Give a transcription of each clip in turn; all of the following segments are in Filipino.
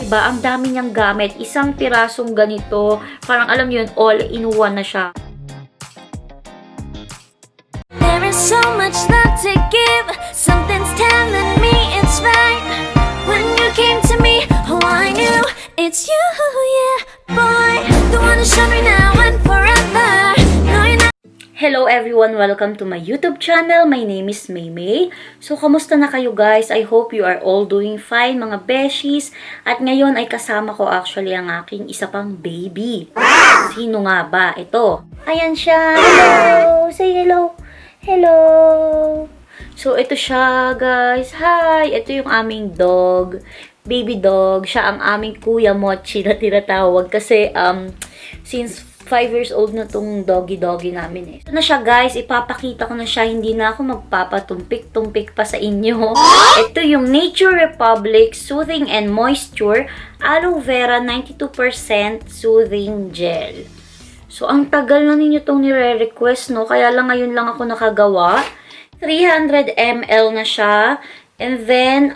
Diba? Ang dami niyang gamit. Isang pirasong ganito. Parang alam yun, all-in-one na siya. There is so much love to give. Something's telling me it's right. When you came to me, oh, I knew it's you, yeah, boy. The one who showed me now and forever. No, you're not. Hello everyone! Welcome to my YouTube channel. My name is Maymay. So, kamusta na kayo guys? I hope you are all doing fine mga beshies. At ngayon ay kasama ko actually ang aking isa pang baby. Sino nga ba? Ito. Ayan siya. Hello! Say hello! Hello! So, ito siya guys. Hi! Ito yung aming dog. Baby dog. Siya ang aming Kuya Mochi na tinatawag. Kasi, since 5 years old na tong doggy namin eh. Ito na siya guys, ipapakita ko na siya, hindi na ako magpapatumpik-tumpik pa sa inyo. Ito yung Nature Republic Soothing and Moisture Aloe Vera 92% Soothing Gel. So, ang tagal na ninyo tong nire-request, no? Kaya lang ngayon lang ako nakagawa. 300 ml na siya. And then,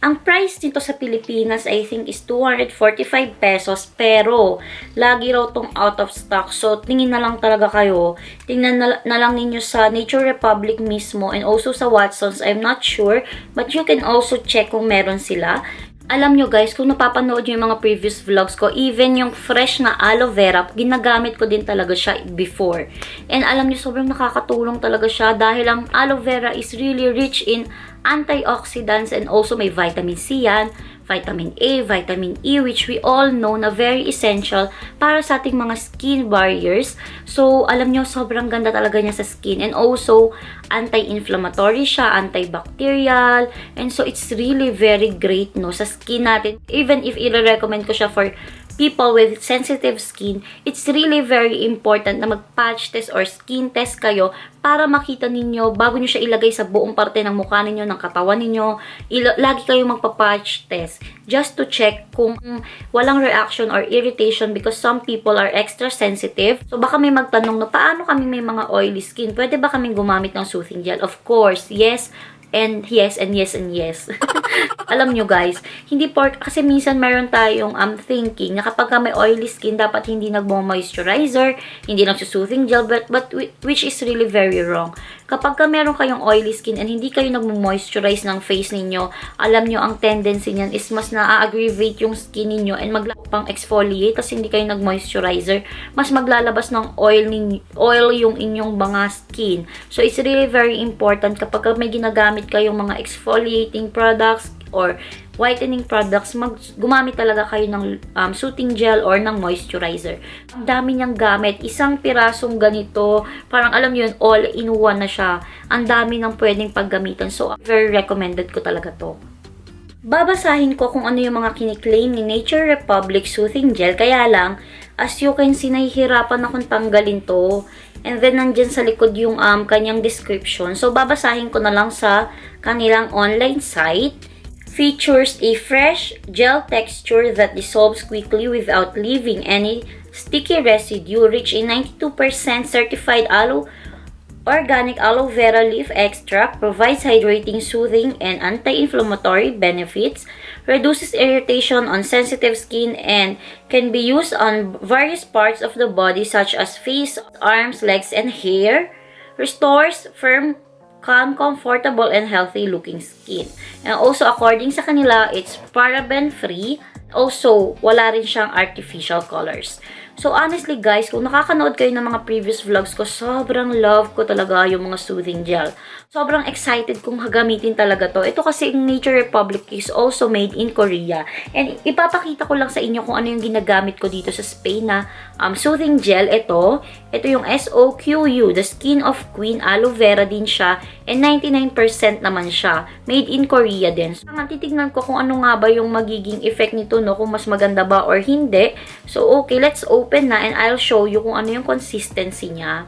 ang price nito sa Pilipinas, I think, is 245 pesos. Pero, lagi raw tong out of stock. So, tingin na lang talaga kayo. Tingnan na lang ninyo sa Nature Republic mismo and also sa Watsons. I'm not sure. But you can also check kung meron sila. Alam nyo guys, kung napapanood nyo yung mga previous vlogs ko, even yung fresh na aloe vera, ginagamit ko din talaga siya before. And alam nyo, sobrang nakakatulong talaga siya dahil ang aloe vera is really rich in antioxidants and also may vitamin C yan, vitamin A, vitamin E, which we all know na very essential para sa ating mga skin barriers. So, alam nyo, sobrang ganda talaga niya sa skin. And also, anti-inflammatory siya, antibacterial. And so, it's really very great, no, sa skin natin. Even if i-recommend ko siya for people with sensitive skin, it's really very important na mag-patch test or skin test kayo para makita ninyo, bago nyo siya ilagay sa buong parte ng mukha ninyo, ng katawan ninyo, lagi kayong magpa-patch test just to check kung walang reaction or irritation because some people are extra sensitive. So, baka may magtanong na, paano kami may mga oily skin? Pwede ba kaming gumamit ng soothing gel? Of course, yes. And yes, and yes, and yes. Alam nyo guys, hindi kasi minsan meron tayong thinking na kapag may oily skin, dapat hindi nagmo-moisturizer, hindi nagsusoothing gel, but which is really very wrong. Kapag meron kayong oily skin and hindi kayo nagmo-moisturize ng face ninyo, alam nyo, ang tendency niyan is mas na-aggravate yung skin ninyo and pang exfoliate kasi hindi kayo nag-moisturizer, mas maglalabas ng oil yung inyong mga skin. So, it's really very important kapag may ginagamit kayong mga exfoliating products or whitening products, gumamit talaga kayo ng soothing gel or ng moisturizer. Ang dami niyang gamit. Isang pirasong ganito, parang alam yun, all-in-one na siya. Ang dami nang pwedeng paggamitan. So, very recommended ko talaga to. Babasahin ko kung ano yung mga kiniklaim ni Nature Republic Soothing Gel. Kaya lang, as you can see, nahihirapan akong tanggalin to. And then, nandyan sa likod yung kanyang description. So, babasahin ko na lang sa kanilang online site. Features a fresh gel texture that dissolves quickly without leaving any sticky residue. Rich in 92% certified organic aloe vera leaf extract, provides hydrating, soothing, and anti-inflammatory benefits, reduces irritation on sensitive skin, and can be used on various parts of the body such as face, arms, legs, and hair, restores firm, calm, comfortable, and healthy-looking skin. And also, according sa kanila, it's paraben-free. Also, wala rin siyang artificial colors. So, honestly guys, kung nakakanood kayo ng mga previous vlogs ko, sobrang love ko talaga yung mga soothing gel. Sobrang excited kung gagamitin talaga to. Ito kasi yung Nature Republic is also made in Korea. And ipapakita ko lang sa inyo kung ano yung ginagamit ko dito sa Spain na soothing gel. Ito yung SOQU, the Skin of Queen Aloe Vera din siya. And 99% naman siya. Made in Korea din. So, titignan ko kung ano nga ba yung magiging effect nito, no? Kung mas maganda ba or hindi. So, okay, let's open na and I'll show you kung ano yung consistency niya.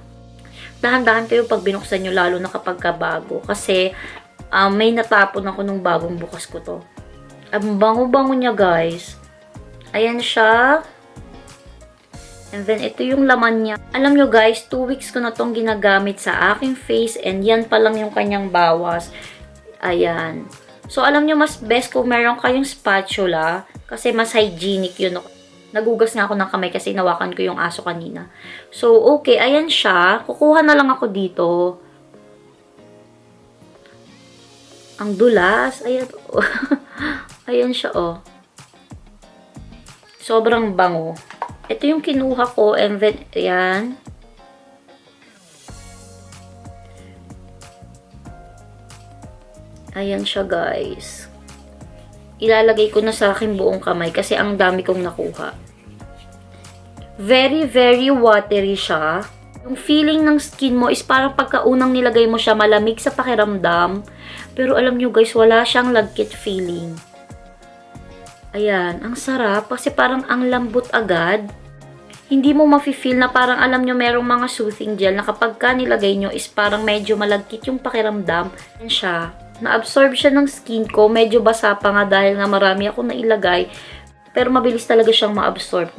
Dahan-dahan kayo pag binuksan nyo, lalo na kapag bago. Kasi, may natapon ako nung bagong bukas ko to. Ang bango-bango niya, guys. Ayan siya. And then, ito yung laman niya. Alam nyo, guys, 2 weeks ko na tong ginagamit sa aking face. And yan pa lang yung kanyang bawas. Ayan. So, alam nyo, mas best kung meron kayong spatula Kasi mas hygienic yun. Nagugas nga ako ng kamay kasi nawakan ko yung aso kanina. So, okay. Ayan siya. Kukuha na lang ako dito. Ang dulas. Ayan. Ayan siya, oh. Sobrang bango. Ito yung kinuha ko. And then, ayan. Ayan siya, guys. Ilalagay ko na sa aking buong kamay kasi ang dami kong nakuha. Very, very watery siya. Yung feeling ng skin mo is parang pagkaunang nilagay mo siya, malamig sa pakiramdam. Pero alam nyo guys, wala siyang lagkit feeling. Ayan, ang sarap kasi parang ang lambot agad. Hindi mo mafe-feel na parang alam nyo merong mga soothing gel na kapag ka nilagay nyo is parang medyo malagkit yung pakiramdam. Ayan siya. Na-absorb siya ng skin ko. Medyo basa pa nga dahil nga marami ako nailagay. Pero mabilis talaga siyang ma-absorb.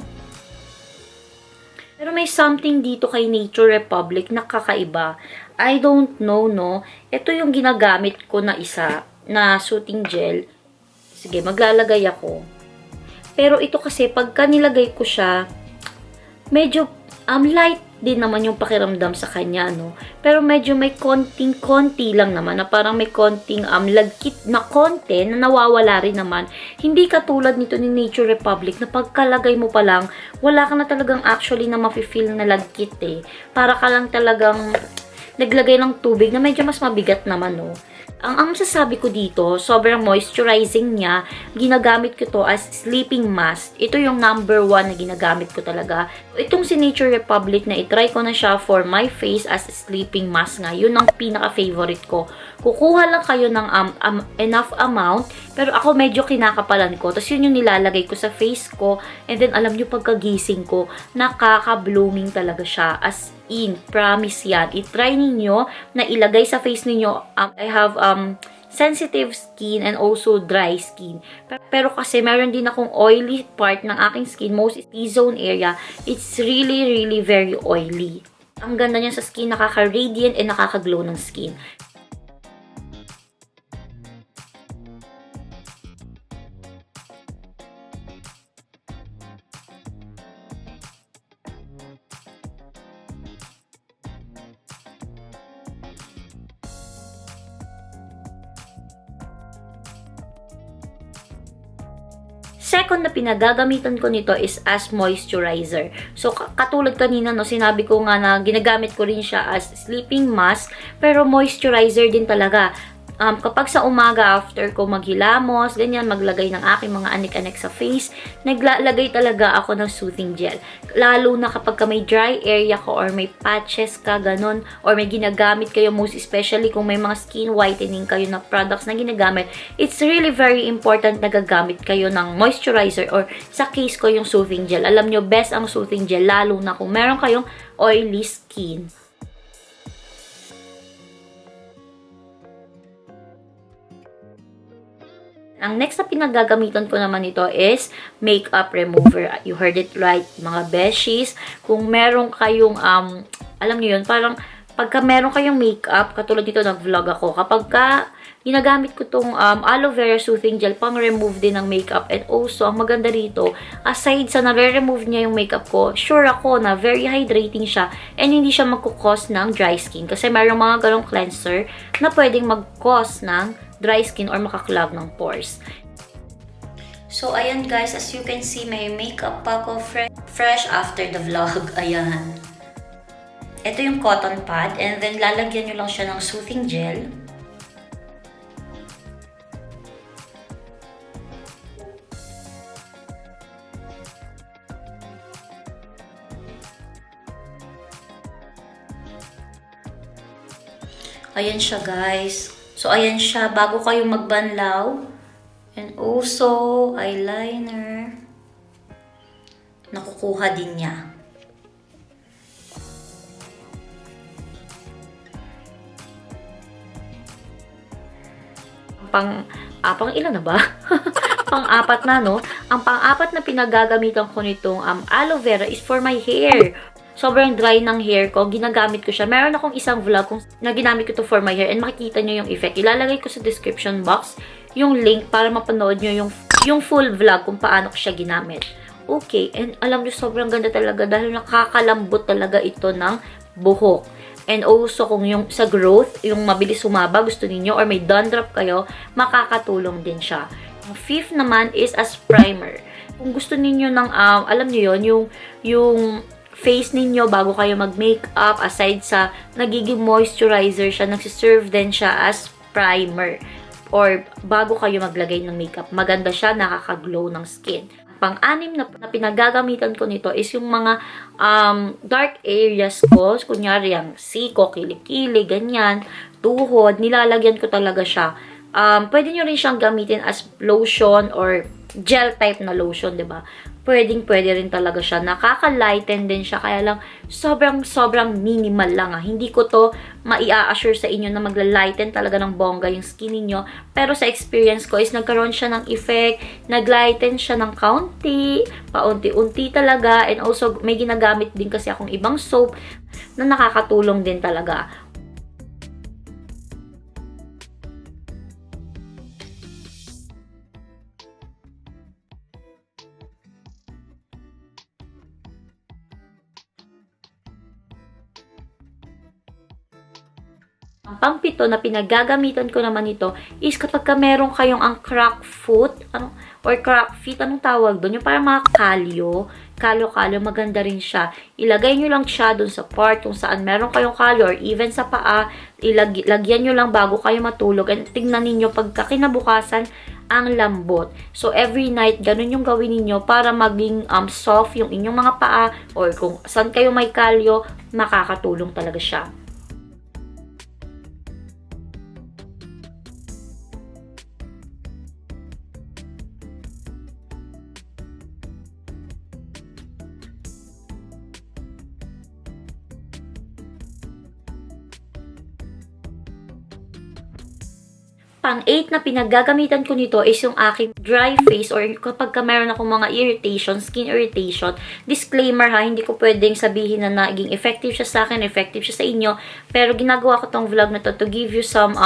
Pero may something dito kay Nature Republic na kakaiba. I don't know, no? Ito yung ginagamit ko na isa, na soothing gel. Sige, maglalagay ako. Pero ito kasi, pagka nilagay ko siya, medyo light din naman yung pakiramdam sa kanya, no? Pero medyo may konting-konti lang naman, na parang may konting lagkit na konti na nawawala rin naman. Hindi katulad nito ni Nature Republic na pagkalagay mo pa lang, wala ka na talagang actually na mafe-feel na lagkit eh. Para ka lang talagang naglagay ng tubig na medyo mas mabigat naman, no? Ang masasabi ko dito, sobrang moisturizing niya. Ginagamit ko to as sleeping mask. Ito yung number 1 na ginagamit ko talaga. Itong si Nature Republic na itry ko na siya for my face as sleeping mask nga. Yun ang pinaka-favorite ko. Kukuha lang kayo ng enough amount. Pero ako medyo kinakapalan ko. Tapos yun yung nilalagay ko sa face ko. And then alam nyo pagkagising ko, nakaka-blooming talaga siya. As in, promise yan. I-try ninyo na ilagay sa face ninyo. I have sensitive skin and also dry skin. Pero kasi meron din akong oily part ng aking skin. Most is T-zone area. It's really, really very oily. Ang ganda niya sa skin. Nakaka-radiant and nakaka-glow ng skin. Second na pinagagamitan ko nito is as moisturizer. So, katulad kanina, no, sinabi ko nga na ginagamit ko rin siya as sleeping mask, pero moisturizer din talaga. Kapag sa umaga after ko maghilamos, ganyan, maglagay ng aking mga anik-anik sa face, naglalagay talaga ako ng soothing gel. Lalo na kapag may dry area ko or may patches ka, ganon, or may ginagamit kayo, most especially kung may mga skin whitening kayo na products na ginagamit, it's really very important na gagamit kayo ng moisturizer or sa case ko yung soothing gel. Alam nyo, best ang soothing gel, lalo na kung meron kayong oily skin. Ang next na pinagagamitan ko naman ito is makeup remover. You heard it right, mga beshies. Kung meron kayong, alam niyo yun, parang pagka meron kayong makeup, katulad dito nag-vlog ako, kapag ginagamit ko tong aloe vera soothing gel pang remove din ng makeup. And also, ang maganda rito, aside sa nare-remove niya yung makeup ko, sure ako na very hydrating siya and hindi siya magkukos ng dry skin. Kasi mayroong mga ganong cleanser na pwedeng mag-cause ng dry skin or makaklag ng pores. So, ayan guys, as you can see, may makeup pa ako fresh after the vlog. Ayan. Ito yung cotton pad and then lalagyan nyo lang siya ng soothing gel. Ayan siya guys. So, ayan siya. Bago kayo magbanlaw. And also, eyeliner. Nakukuha din niya. Pang ilan na ba? Pang-apat na, no? Ang pang-apat na pinagagamitan ko nitong aloe vera is for my hair. Sobrang dry ng hair ko, ginagamit ko siya. Meron akong isang vlog na ginamit ko to for my hair and makikita nyo yung effect. Ilalagay ko sa description box yung link para mapanood nyo yung full vlog kung paano ko siya ginamit. Okay, and alam nyo, sobrang ganda talaga dahil nakakalambot talaga ito ng buhok. And also, kung yung sa growth, yung mabilis sumaba, gusto niyo or may dandruff kayo, makakatulong din siya. Yung fifth naman is as primer. Kung gusto niyo ng, alam niyo yon yung face ninyo bago kayo mag-makeup, aside sa nagiging moisturizer siya, nagsiserve din siya as primer. Or bago kayo maglagay ng makeup, maganda siya, nakaka-glow ng skin. Pang-anim na pinagagamitan ko nito is yung mga dark areas ko. Kunyari, yung siko, kilikili, ganyan, tuhod, nilalagyan ko talaga siya. Pwede nyo rin siyang gamitin as lotion or gel type na lotion, 'di ba? Pwede rin talaga siya. Nakaka-lighten din siya. Kaya lang, sobrang minimal lang. Hindi ko to mai-assure sa inyo na magla-lighten talaga ng bongga yung skin niyo. Pero sa experience ko is nagkaroon siya ng effect. Nag-lighten siya ng kaunti. Paunti-unti talaga. And also, may ginagamit din kasi akong ibang soap na nakakatulong din talaga. Ang pang-pito na pinagagamitan ko naman ito is kapag ka meron kayong ang crack foot, or crack feet, anong tawag doon? Yung parang mga kalyo, maganda rin siya. Ilagay nyo lang siya doon sa part kung saan meron kayong kalyo or even sa paa, lagyan nyo lang bago kayo matulog and tingnan ninyo pagka kinabukasan ang lambot. So, every night, ganun yung gawin ninyo para maging soft yung inyong mga paa or kung saan kayo may kalyo, makakatulong talaga siya. Pang-8 na pinagagamitan ko nito is yung aking dry face or kapag ka meron akong mga irritation, skin irritation. Disclaimer ha, hindi ko pwedeng sabihin na naging effective siya sa akin, effective siya sa inyo. Pero ginagawa ko tong vlog na to to give you some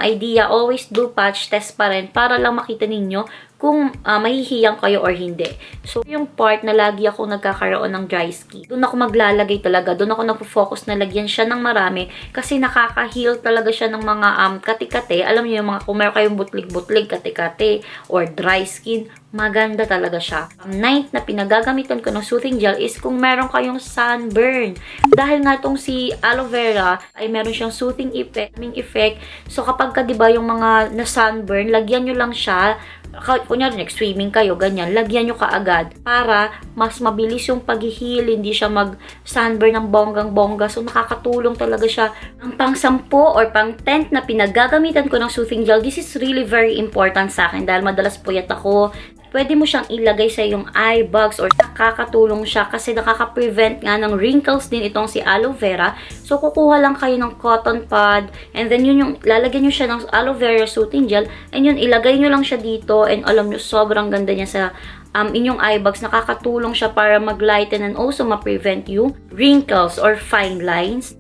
idea. Always do patch test pa rin para lang makita ninyo kung mahihiyang kayo or hindi. So, yung part na lagi ako nagkakaroon ng dry skin, doon ako maglalagay talaga. Doon ako nagpo-focus na lagyan siya ng marami kasi nakaka-heal talaga siya ng mga kati-kati. Alam niyo yung mga kung meron kayong butlig-butlig, kati-kati, or dry skin, maganda talaga siya. Ang ninth na pinagagamitan ko ng soothing gel is kung meron kayong sunburn. Dahil nga itong si aloe vera ay meron siyang soothing effect. So, kapag ka, diba, yung mga na sunburn, lagyan nyo lang siya. Kunyari, nag-swimming kayo, ganyan, lagyan nyo kaagad para mas mabilis yung pag-heal, hindi siya mag-sunburn ng bonggang-bongga. So, nakakatulong talaga siya. Ang pang-10 or pang-10 na pinagagamitan ko ng soothing gel, this is really very important sa akin dahil madalas puyat ako. Pwede mo siyang ilagay sa iyong eye bags or nakakatulong siya kasi nakaka-prevent nga ng wrinkles din itong si aloe vera. So, kukuha lang kayo ng cotton pad and then yun yung lalagyan nyo siya ng aloe vera soothing gel and yun, ilagay nyo lang siya dito and alam nyo, sobrang ganda niya sa inyong eye bags. Nakakatulong siya para mag-lighten and also ma-prevent yung wrinkles or fine lines.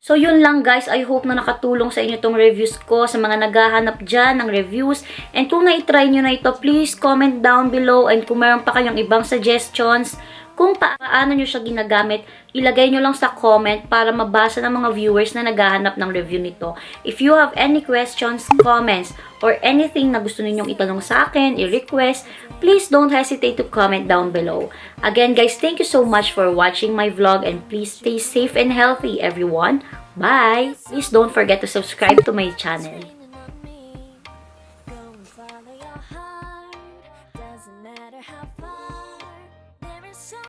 So, yun lang guys. I hope na nakatulong sa inyo tong reviews ko sa mga naghahanap dyan ng reviews. And kung na-try nyo na ito, please comment down below. And kung meron pa kayong ibang suggestions, kung paano nyo siya ginagamit, ilagay nyo lang sa comment para mabasa ng mga viewers na naghahanap ng review nito. If you have any questions, comments, or anything na gusto ninyong itanong sa akin, i-request, please don't hesitate to comment down below. Again guys, thank you so much for watching my vlog and please stay safe and healthy everyone. Bye! Please don't forget to subscribe to my channel.